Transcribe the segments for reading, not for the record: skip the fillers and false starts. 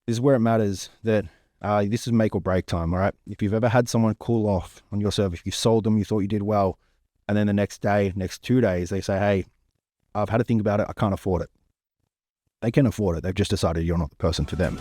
This is where it matters that this is make or break time, all right? If you've ever had someone cool off on your service, you sold them, you thought you did well, and then the next day, next 2 days, they say, hey, I've had to think about it, I can't afford it. They can afford it. They've just decided you're not the person for them.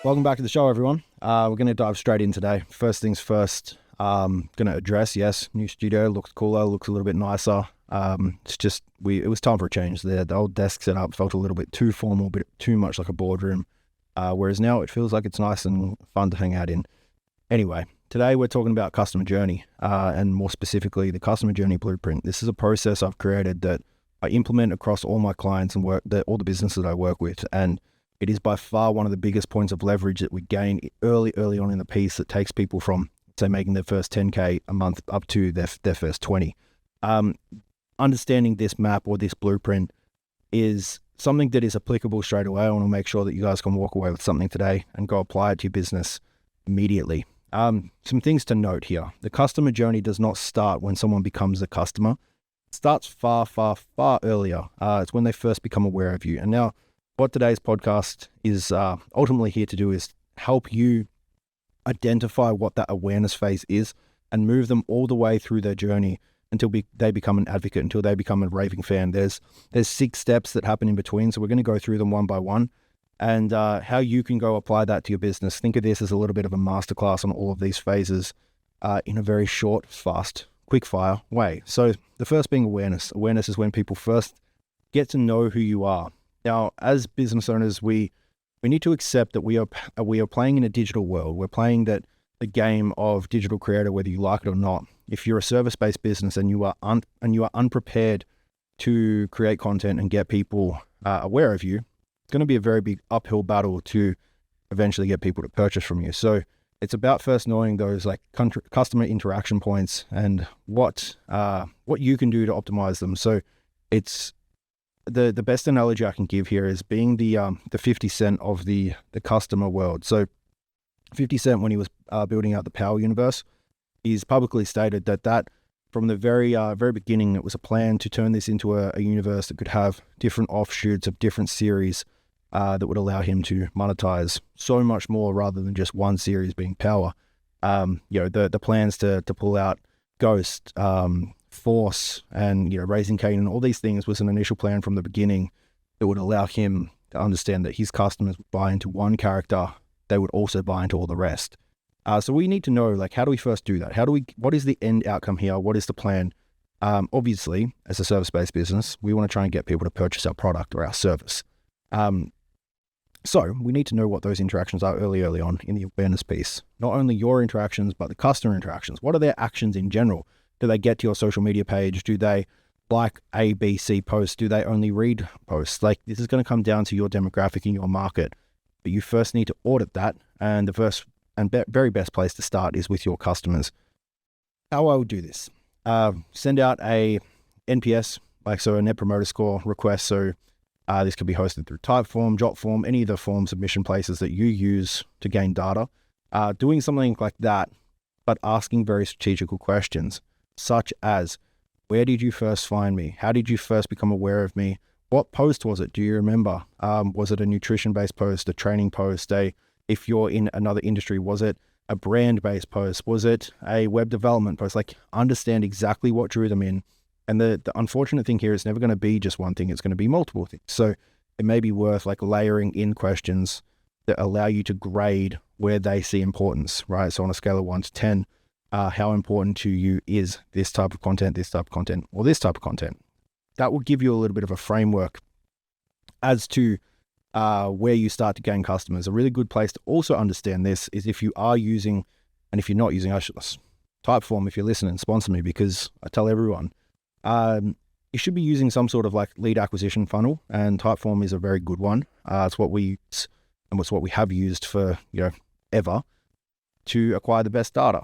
Welcome back to the show, everyone. We're going to dive straight in today. First things first, going to address, yes, new studio, looks cooler, looks a little bit nicer. It's just, it was time for a change. The old desk setup felt a little bit too formal, a bit too much like a boardroom, whereas now it feels like it's nice and fun to hang out in. Anyway, today we're talking about customer journey, and more specifically, the customer journey blueprint. This is a process I've created that I implement across all my clients and all the businesses that I work with, and it is by far one of the biggest points of leverage that we gain early on in the piece that takes people from, say, making their first 10K a month up to their first 20. Understanding this map or this blueprint is something that is applicable straight away. I want to make sure that you guys can walk away with something today and go apply it to your business immediately. Some things to note here. The customer journey does not start when someone becomes a customer. It starts far earlier. It's when they first become aware of you. And now, what today's podcast is ultimately here to do is help you identify what that awareness phase is and move them all the way through their journey until they become an advocate, until they become a raving fan. There's 6 steps that happen in between, so we're going to go through them one by one, and how you can go apply that to your business. Think of this as a little bit of a masterclass on all of these phases in a very short, fast, quick-fire way. So the first being awareness. Awareness is when people first get to know who you are. Now, as business owners, we need to accept that we are playing in a digital world. We're playing the game of digital creator, whether you like it or not. If you're a service-based business and you are unprepared to create content and get people aware of you, it's going to be a very big uphill battle to eventually get people to purchase from you. So it's about first knowing those like customer interaction points and what you can do to optimize them. So it's the best analogy I can give here is being the 50 Cent of the customer world. So 50 Cent, when he was building out the Power universe, he's publicly stated that from the very beginning, it was a plan to turn this into a universe that could have different offshoots of different series that would allow him to monetize so much more rather than just one series being Power. The plans to pull out Ghost, Force, and Raising Cain, and all these things was an initial plan from the beginning that would allow him to understand that his customers would buy into one character, they would also buy into all the rest. So we need to know, like, how do we first do that? What is the end outcome here? What is the plan? Obviously, as a service-based business, we want to try and get people to purchase our product or our service. So we need to know what those interactions are early on in the awareness piece. Not only your interactions, but the customer interactions. What are their actions in general? Do they get to your social media page? Do they like A, B, C posts? Do they only read posts? Like, this is going to come down to your demographic in your market, but you first need to audit that. And the first and very best place to start is with your customers. How I would do this, send out a NPS, so a Net Promoter Score request. So this could be hosted through Typeform, Jotform, any of the form submission places that you use to gain data. Doing something like that, but asking very strategical questions, such as, where did you first find me? How did you first become aware of me? What post was it? Do you remember? Was it a nutrition-based post, a training post, if you're in another industry, was it a brand-based post? Was it a web development post? Like, understand exactly what drew them in. And the unfortunate thing here is never going to be just one thing. It's going to be multiple things. So it may be worth like layering in questions that allow you to grade where they see importance, right? So on a scale of 1 to 10, how important to you is this type of content, or this type of content? That will give you a little bit of a framework as to where you start to gain customers. A really good place to also understand this is if you are using, and if you're not using, Typeform, if you're listening, sponsor me, because I tell everyone, you should be using some sort of like lead acquisition funnel, and Typeform is a very good one. It's what we use, and it's what we have used for, ever, to acquire the best data.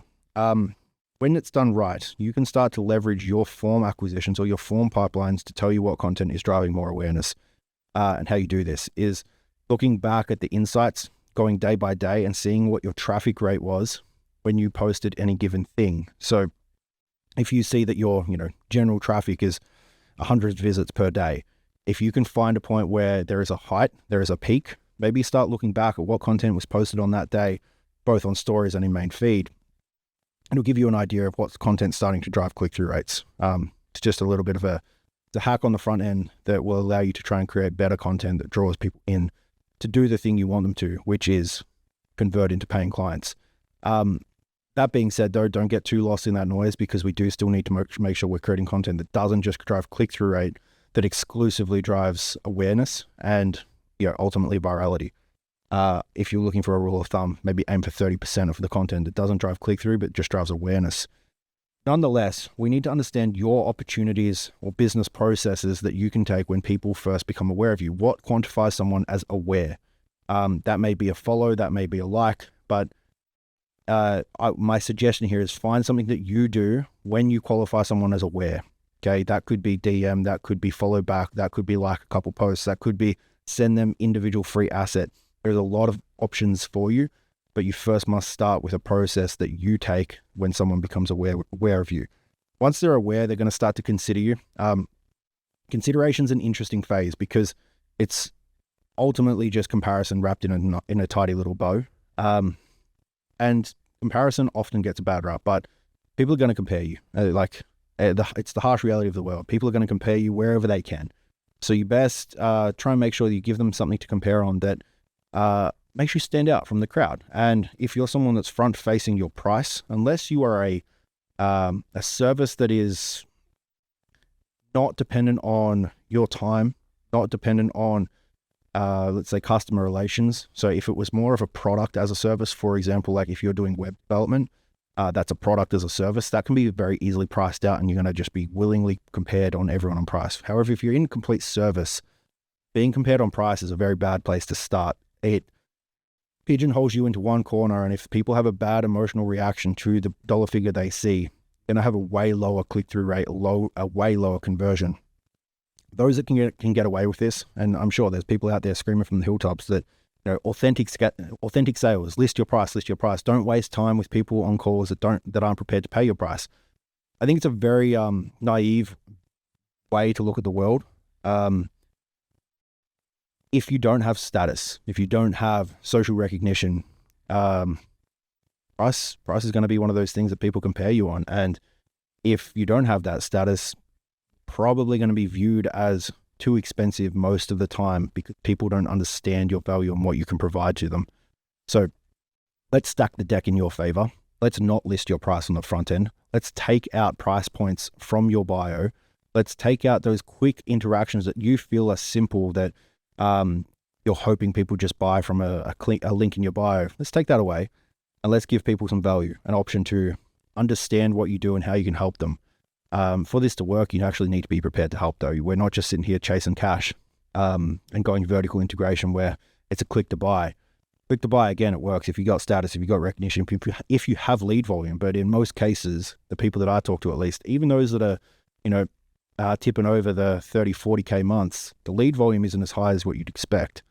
When it's done right, you can start to leverage your form acquisitions or your form pipelines to tell you what content is driving more awareness. And how you do this is looking back at the insights, going day by day and seeing what your traffic rate was when you posted any given thing. So if you see that your, general traffic is 100 visits per day, if you can find a point where there is a height, there is a peak, maybe start looking back at what content was posted on that day, both on stories and in main feed. It'll give you an idea of what's content starting to drive click-through rates. It's just a little bit of a hack on the front end that will allow you to try and create better content that draws people in to do the thing you want them to, which is convert into paying clients. That being said, though, don't get too lost in that noise, because we do still need to make sure we're creating content that doesn't just drive click-through rate, that exclusively drives awareness and ultimately virality. If you're looking for a rule of thumb, maybe aim for 30% of the content that doesn't drive click-through but just drives awareness. Nonetheless, we need to understand your opportunities or business processes that you can take when people first become aware of you. What quantifies someone as aware? That may be a follow, that may be a like, but my suggestion here is find something that you do when you qualify someone as aware. Okay, that could be DM, that could be follow back, that could be like a couple posts, that could be send them individual free asset. There's a lot of options for you, but you first must start with a process that you take when someone becomes aware of you. Once they're aware, they're going to start to consider you. Consideration's an interesting phase because it's ultimately just comparison wrapped in a tidy little bow. And comparison often gets a bad rap, but people are going to compare you. It's the harsh reality of the world. People are going to compare you wherever they can. So you best try and make sure that you give them something to compare on that makes you stand out from the crowd. And if you're someone that's front-facing your price, unless you are a service that is not dependent on your time, not dependent on let's say customer relations. So if it was more of a product as a service, for example, like if you're doing web development, that's a product as a service, that can be very easily priced out and you're going to just be willingly compared on everyone on price. However, if you're in complete service, being compared on price is a very bad place to start. It pigeonholes you into one corner, and if people have a bad emotional reaction to the dollar figure they see, they're going to have a way lower click-through rate, a way lower conversion. Those that can get away with this, and I'm sure there's people out there screaming from the hilltops that authentic sales, list your price. Don't waste time with people on calls that aren't prepared to pay your price. I think it's a very naive way to look at the world. If you don't have status, if you don't have social recognition, price is going to be one of those things that people compare you on. And if you don't have that status, probably going to be viewed as too expensive most of the time because people don't understand your value and what you can provide to them. So let's stack the deck in your favor. Let's not list your price on the front end. Let's take out price points from your bio. Let's take out those quick interactions that you feel are simple that you're hoping people just buy from a link in your bio. Let's take that away and let's give people some value, an option to understand what you do and how you can help them. For this to work, you actually need to be prepared to help, though. We're not just sitting here chasing cash and going vertical integration where it's a click to buy. Click to buy, again, it works if you got status, if you got recognition, if you have lead volume. But in most cases, the people that I talk to, at least, even those that are tipping over the 30, 40K months, the lead volume isn't as high as what you'd expect.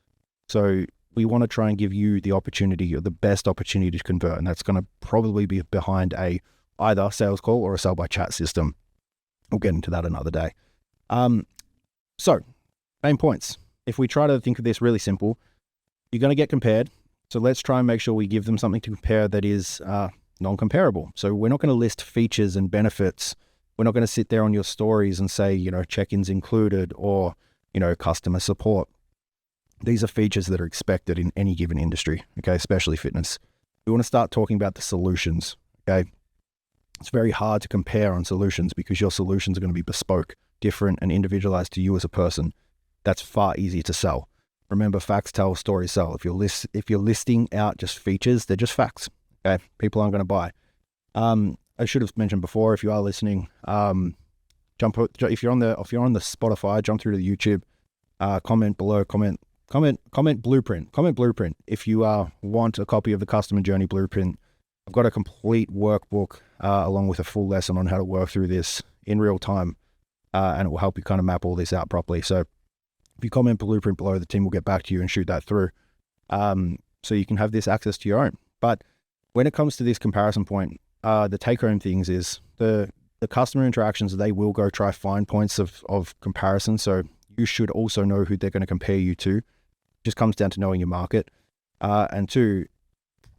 So we want to try and give you the opportunity or the best opportunity to convert. And that's going to probably be behind either sales call or a sell by chat system. We'll get into that another day. So, main points. If we try to think of this really simple, you're going to get compared. So let's try and make sure we give them something to compare that is non-comparable. So we're not going to list features and benefits. We're not going to sit there on your stories and say, check-ins included or, customer support. These are features that are expected in any given industry, okay, especially fitness. We want to start talking about the solutions, okay? It's very hard to compare on solutions because your solutions are going to be bespoke, different, and individualized to you as a person. That's far easier to sell. Remember, facts tell, stories sell. If you're listing out just features, they're just facts. Okay, people aren't going to buy. I should have mentioned before, if you are listening, if you're on the Spotify, jump through to the YouTube, comment below, comment blueprint. If you want a copy of the customer journey blueprint, I've got a complete workbook along with a full lesson on how to work through this in real time, and it will help you kind of map all this out properly. So if you comment blueprint below, the team will get back to you and shoot that through, so you can have this access to your own. But when it comes to this comparison point, the take-home things is the customer interactions, they will go try find points of comparison. So you should also know who they're going to compare you to. It just comes down to knowing your market. And two,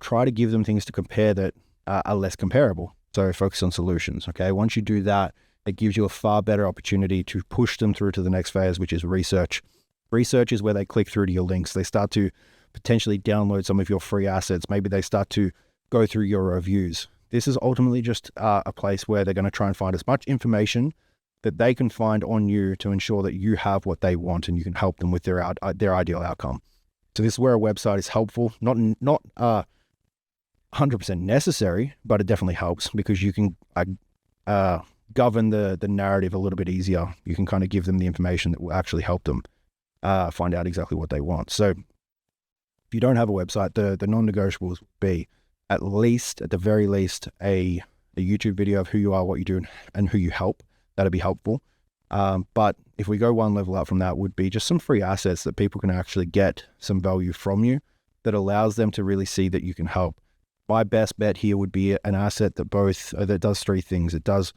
try to give them things to compare that are less comparable. So focus on solutions, okay? Once you do that, it gives you a far better opportunity to push them through to the next phase, which is research. Research is where they click through to your links. They start to potentially download some of your free assets. Maybe they start to go through your reviews. This is ultimately just a place where they're going to try and find as much information that they can find on you to ensure that you have what they want and you can help them with their ideal outcome. So this is where a website is helpful, not 100% necessary, but it definitely helps because you can govern the narrative a little bit easier. You can kind of give them the information that will actually help them find out exactly what they want. So if you don't have a website, the non-negotiables would be at the very least, a YouTube video of who you are, what you do, and who you help. That'd be helpful. But if we go one level up from that, would be just some free assets that people can actually get some value from you that allows them to really see that you can help. My best bet here would be an asset that does three things. It does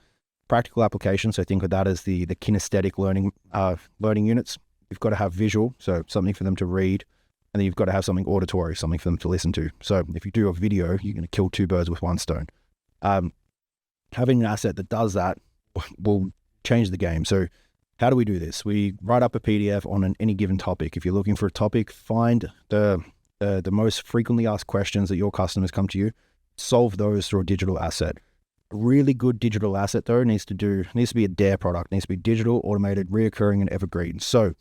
practical application. So think of that as the kinesthetic learning units. You've got to have visual, so something for them to read. And then you've got to have something auditory, something for them to listen to. So if you do a video, you're going to kill two birds with one stone. Having an asset that does that will change the game. So how do we do this? We write up a PDF on any given topic. If you're looking for a topic, find the most frequently asked questions that your customers come to you, solve those through a digital asset. A really good digital asset though needs to be a DARE product, needs to be digital, automated, reoccurring, and evergreen. So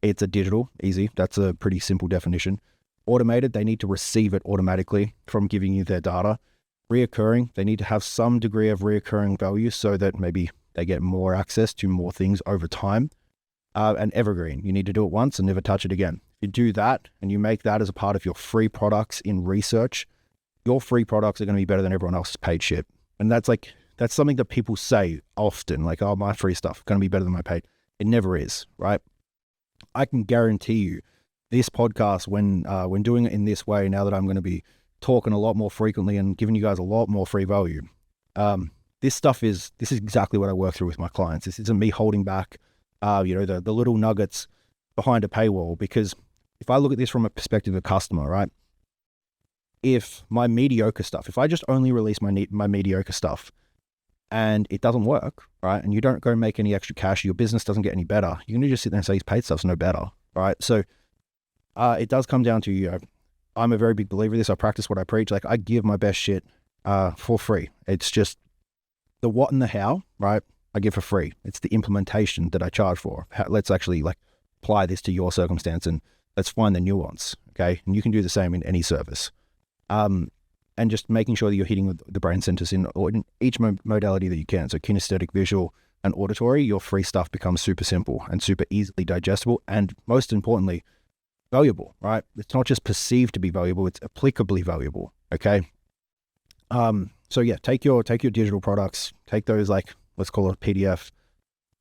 it's a digital, easy. That's a pretty simple definition. Automated, they need to receive it automatically from giving you their data. Reoccurring, they need to have some degree of reoccurring value so that maybe they get more access to more things over time. And evergreen, you need to do it once and never touch it again. If you do that and you make that as a part of your free products in research, your free products are going to be better than everyone else's paid shit. And that's something that people say often, like, oh, my free stuff is going to be better than my paid. It never is, right? I can guarantee you this podcast, when doing it in this way, now that I'm going to be talking a lot more frequently and giving you guys a lot more free value, this is exactly what I work through with my clients. This isn't me holding back, the little nuggets behind a paywall, because if I look at this from a perspective of customer, right? If my mediocre stuff, if I just only release my mediocre stuff and it doesn't work, right? And you don't go make any extra cash, your business doesn't get any better, you're going to just sit there and say his paid stuff's no better, right? So it does come down to, I'm a very big believer of this. I practice what I preach. Like, I give my best shit for free. It's just the what and the how, right? I give for free. It's the implementation that I charge for. Let's actually apply this to your circumstance and let's find the nuance, okay? And you can do the same in any service. And just making sure that you're hitting the brain centers in each modality that you can. So kinesthetic, visual, and auditory, your free stuff becomes super simple and super easily digestible, and most importantly, valuable, right? It's not just perceived to be valuable, it's applicably valuable, okay? So yeah, take your digital products, take those, let's call it a PDF,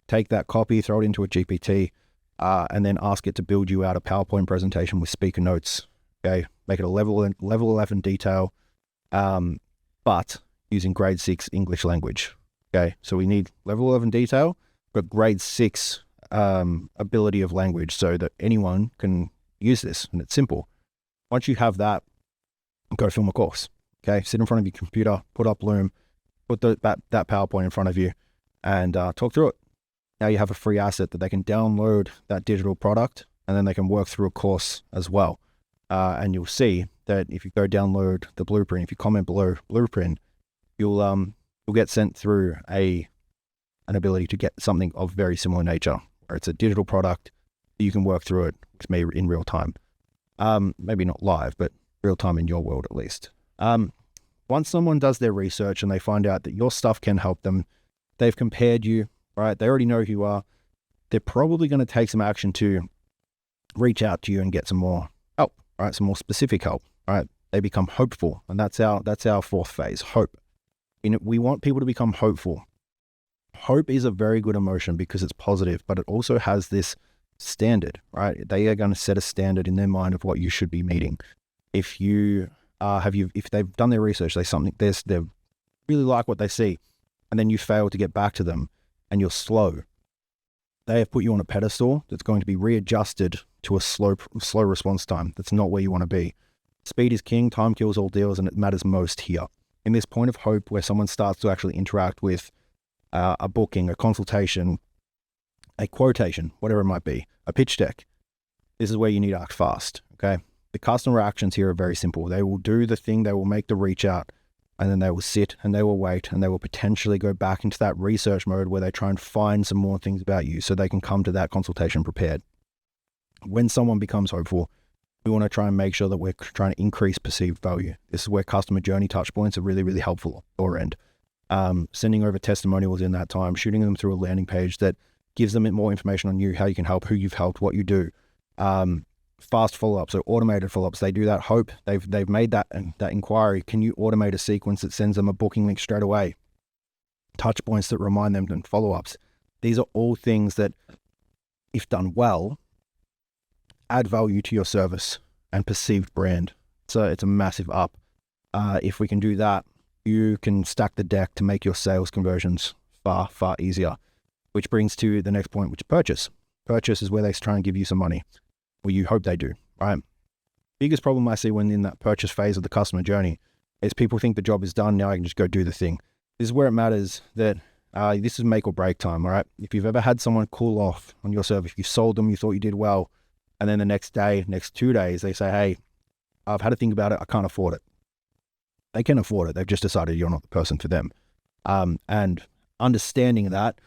take that copy, throw it into a GPT, and then ask it to build you out a PowerPoint presentation with speaker notes, okay? Make it a level 11 detail, but using grade 6 English language, okay? So we need level 11 detail, but grade 6 ability of language so that anyone can use this, and it's simple. Once you have that, go film a course, okay? Sit in front of your computer, put up Loom, put that PowerPoint in front of you, and talk through it. Now you have a free asset that they can download that digital product, and then they can work through a course as well. And you'll see that if you go download the blueprint, if you comment below blueprint, you'll get sent through an ability to get something of very similar nature, where it's a digital product. You can work through it with me in real time. Maybe not live, but real time in your world at least. Once someone does their research and they find out that your stuff can help them, they've compared you, right? They already know who you are. They're probably going to take some action to reach out to you and get some more help, right? Some more specific help, right? they become hopeful. And that's our fourth phase, hope. We want people to become hopeful. Hope is a very good emotion because it's positive, but it also has this standard, right? They are going to set a standard in their mind of what you should be meeting. If if they've done their research, they really like what they see, and then you fail to get back to them and you're slow, they have put you on a pedestal that's going to be readjusted to a slow response time. That's not where you want to be. Speed is king, time kills all deals, and it matters most here. In this point of hope where someone starts to actually interact with a booking, a consultation, a quotation, whatever it might be, a pitch deck, this is where you need to act fast, okay? The customer actions here are very simple. They will do the thing, they will make the reach out, and then they will sit and they will wait, and they will potentially go back into that research mode where they try and find some more things about you so they can come to that consultation prepared. When someone becomes hopeful, we want to try and make sure that we're trying to increase perceived value. This is where customer journey touch points are really, really helpful at your end. Sending over testimonials in that time, shooting them through a landing page that gives them more information on you, how you can help, who you've helped, what you do. Fast follow-ups, so automated follow-ups. They do that hope. They've made that inquiry. Can you automate a sequence that sends them a booking link straight away? Touch points that remind them and follow-ups. These are all things that, if done well, add value to your service and perceived brand. So it's a massive up. If we can do that, you can stack the deck to make your sales conversions far, far easier. Which brings to the next point, which is purchase. Purchase is where they try and give you some money. Well, you hope they do, right? Biggest problem I see when in that purchase phase of the customer journey is people think the job is done. Now I can just go do the thing. This is where it matters that this is make or break time, all right? If you've ever had someone cool off on your service, you sold them, you thought you did well, and then the next 2 days, they say, hey, I've had to think about it. I can't afford it. They can afford it. They've just decided you're not the person for them. And understanding that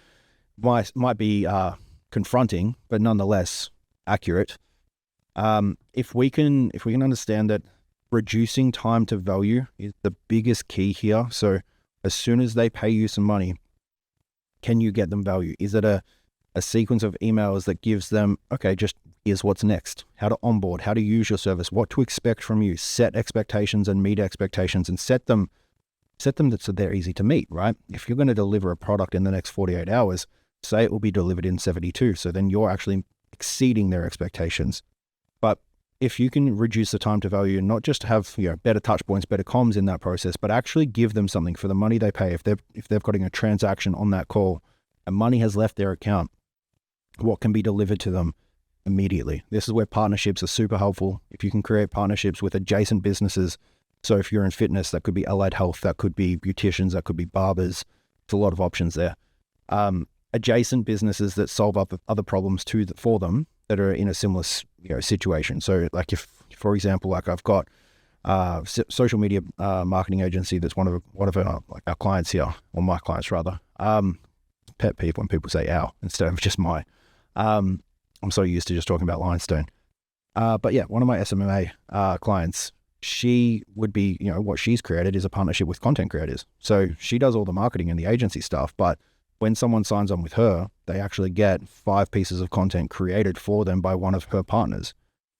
might be confronting, but nonetheless accurate. If we can understand that reducing time to value is the biggest key here. So as soon as they pay you some money, can you get them value? Is it a sequence of emails that gives them, okay, just here's what's next, how to onboard, how to use your service, what to expect from you, set expectations and meet expectations, and set them so they're easy to meet, right? If you're going to deliver a product in the next 48 hours, say it will be delivered in 72. So then you're actually exceeding their expectations. But if you can reduce the time to value and not just have better touch points, better comms in that process, but actually give them something for the money they pay. If they've got a transaction on that call and money has left their account, what can be delivered to them immediately? This is where partnerships are super helpful. If you can create partnerships with adjacent businesses, so if you're in fitness, that could be allied health, that could be beauticians, that could be barbers. There's a lot of options there. Adjacent businesses that solve up other problems for them that are in a similar situation. So like if, for example, like I've got social media marketing agency that's one of our clients here, or my clients rather. Pet peeve when people say our instead of just my. I'm so used to just talking about limestone. But yeah, one of my SMA clients, she would be, what she's created is a partnership with content creators. So she does all the marketing and the agency stuff, but when someone signs on with her, they actually get 5 pieces of content created for them by one of her partners.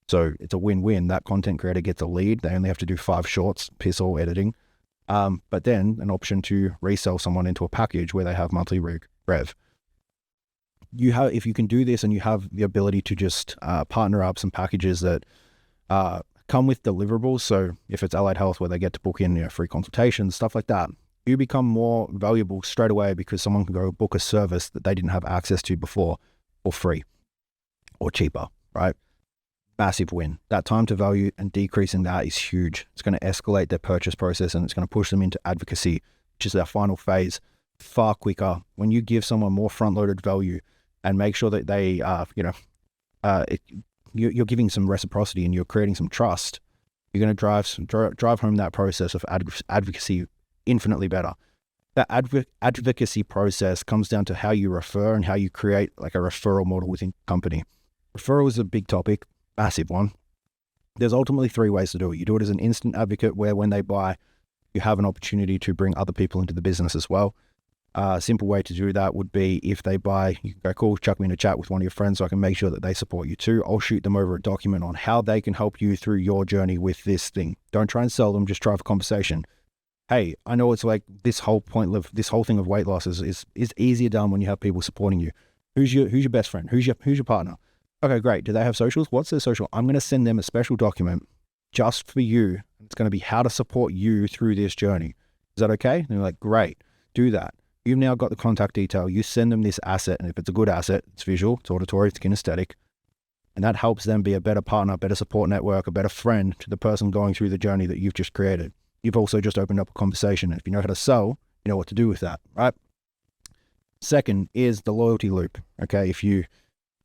So it's a win-win. That content creator gets a lead. They only have to do 5 shorts, piss all editing. But then an option to resell someone into a package where they have monthly rev. If you can do this and you have the ability to just partner up some packages that come with deliverables. So if it's allied health where they get to book in free consultations, stuff like that, you become more valuable straight away because someone can go book a service that they didn't have access to before for free or cheaper, right? Massive win. That time to value and decreasing that is huge. It's going to escalate their purchase process and it's going to push them into advocacy, which is our final phase, far quicker. When you give someone more front-loaded value and make sure that they, you're giving some reciprocity and you're creating some trust, you're going to drive home that process of advocacy infinitely better. That advocacy process comes down to how you refer and how you create like a referral model within your company. Referral is a big topic, massive one. There's ultimately 3 ways to do it. You do it as an instant advocate where when they buy, you have an opportunity to bring other people into the business as well. A simple way to do that would be if they buy, you can go, cool, chuck me in a chat with one of your friends so I can make sure that they support you too. I'll shoot them over a document on how they can help you through your journey with this thing. Don't try and sell them, just try for conversation. Hey, I know it's like this whole thing of weight loss is easier done when you have people supporting you. Who's your best friend? Who's your partner? Okay, great. Do they have socials? What's their social? I'm going to send them a special document just for you. It's going to be how to support you through this journey. Is that okay? And they're like, great, do that. You've now got the contact detail. You send them this asset, and if it's a good asset, it's visual, it's auditory, it's kinesthetic, and that helps them be a better partner, a better support network, a better friend to the person going through the journey that you've just created. You've also just opened up a conversation. If you know how to sell, you know what to do with that, right? Second is the loyalty loop. Okay, if you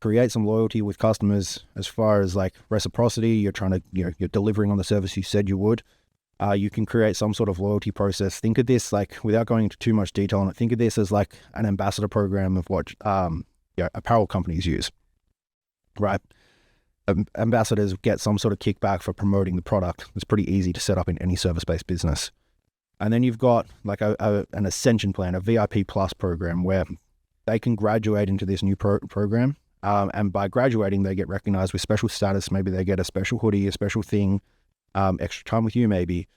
create some loyalty with customers as far as like reciprocity, you're trying to, you're delivering on the service you said you would, you can create some sort of loyalty process. Think of this, like, without going into too much detail on it, think of this as like an ambassador program of what apparel companies use, right? Ambassadors get some sort of kickback for promoting the product. It's pretty easy to set up in any service-based business. And then you've got like an ascension plan, a VIP plus program where they can graduate into this new program. And by graduating, they get recognized with special status. Maybe they get a special hoodie, a special thing, extra time with you maybe.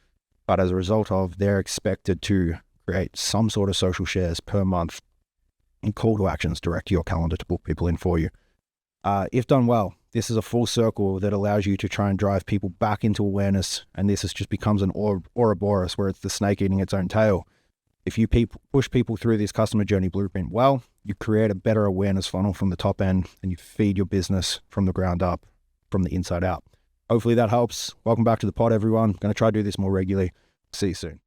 But as a result of, they're expected to create some sort of social shares per month and call to actions direct to your calendar to book people in for you. If done well, this is a full circle that allows you to try and drive people back into awareness. And this just becomes an Ouroboros where it's the snake eating its own tail. If you push people through this customer journey blueprint well, you create a better awareness funnel from the top end and you feed your business from the ground up, from the inside out. Hopefully that helps. Welcome back to the pod, everyone. I'm going to try to do this more regularly. See you soon.